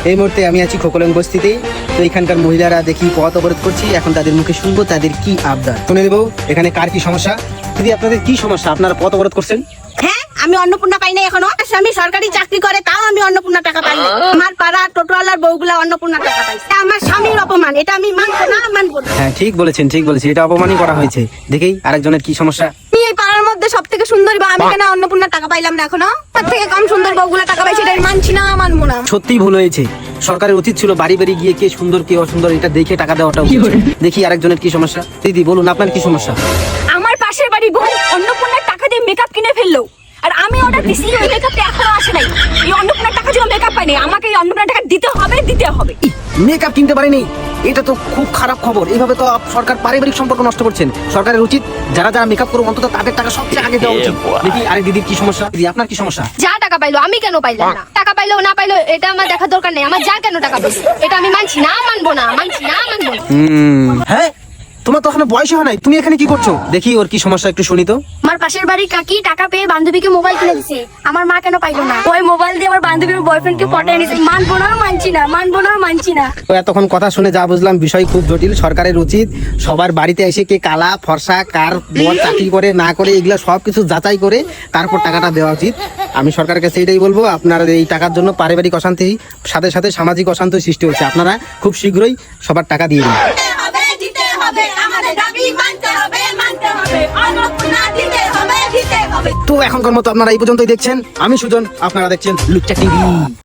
এই মুহূর্তে আমি আছি খোকলং বস্তিতে। তো এখানকার মহিলারা দেখি পথ অবরোধ করছি, এখন তাদের মুখে শুনবো তাদের কি আবদার। শুনে নেবো এখানে কার কি সমস্যা। দিদি, আপনাদের কি সমস্যা, আপনারা পথ অবরোধ করছেন? হ্যাঁ, আমি অন্নপূর্ণা পাই না এখনো। স্বামী সরকারি চাকরি করে, তাও আমি অন্নপূর্ণা টাকা পাই না। আমার পাড়ার টোটোওয়ালার বউগুলা অন্নপূর্ণা টাকা পাইছে। আমার স্বামীর অপমান, এটা আমি মানবো না, মানবো না। হ্যাঁ, ঠিক বলেছেন, ঠিক বলেছেন, এটা অপমানই করা হয়েছে। দেখেই আরেকজনের কি সমস্যা। আমি এই পাড়ার মধ্যে সব থেকে সুন্দরী বা আমি কেন অন্নপূর্ণা টাকা পাইলাম না এখনো? তার থেকে কম সুন্দর বউগুলা টাকা পাইছে, এটা আমি মানছি না, মানবো না। সত্যিই ভুল হয়েছে। সরকারের উচিত ছিল বাড়ি বাড়ি গিয়ে কে সুন্দর কে অসুন্দর এটা দেখে টাকা দেওয়াটা উচিত। দেখি আরেকজনের কি সমস্যা। দিদি বলুন, আপনার কি সমস্যা? আমার পাশের বাড়ি বোন অন্নপূর্ণার টাকা দিয়ে মেকআপ কিনে ফেললো, আর আমি অর্ডার দিছি, ওই মেকআপটা এখনো আসে নাই। এই অন্নপূর্ণার টাকা দিয়ে মেকআপ পাইনি, আমাকে এই অন্নপূর্ণার টাকা দিতে হবে, দিতে হবে। মেকআপ কিনতে পারেনি, এটা তো খুব খারাপ খবর। এইভাবে তো সরকার পারিবারিক সম্পর্ক নষ্ট করছেন। সরকারের উচিত যারা যারা মেকআপ করবে অন্তত তাদের টাকা সবচেয়ে আগে দেওয়া উচিত। দেখি আরে দিদির কি সমস্যা। দিদি, আপনার কি সমস্যা? যা টাকা পাইলো, আমি কেন পাইলাম না? টাকা পাইলো না পাইলো এটা আমার দেখার দরকার নেই। আমার যা কেন টাকা পাইলো এটা আমি মানছি না, মানবো না, মানছি না, মানবো না। হ্যাঁ, তোমার তো এখনো বয়স হয় নাই, তুমি এখানে কি করছো? দেখি ওর কি সমস্যা, একটু শুনি তো। আমার পাশের বাড়ির কাকি টাকা পেয়ে বান্ধবীকে মোবাইল কিনে দিছে, আমার মা কেন পাইলো না? ওই মোবাইল দিয়ে আমার বান্ধবীর বয়ফ্রেন্ডকে পটায় নিছে। মানবো না, মানছি না, মানবো না, মানছি না। তো এতক্ষণ কথা শুনে যা বুঝলাম বিষয় খুব জটিল। সরকারের উচিত সবার বাড়িতে এসে কে কালা ফর্সা কার বড় চাকরি করে না করে এগুলা সবকিছু যাচাই করে তারপর টাকাটা দেওয়া উচিত। আমি সরকারের কাছে এটাই বলবো, আপনারা এই টাকার জন্য পারিবারিক অশান্তি সাথে সাথে সামাজিক অশান্তি সৃষ্টি হচ্ছে। আপনারা খুব শীঘ্রই সবার টাকা দিয়ে দিন। দিতে হবে, আমাদের দাবি মানতে হবে, মানতে হবে। অন্নপূর্ণা দিতে হবে, দিতে হবে। তো এখনকার মতো আপনারা এই পর্যন্তই দেখছেন। আমি সুজন, আপনারা দেখছেন লুচ্চা টিভি।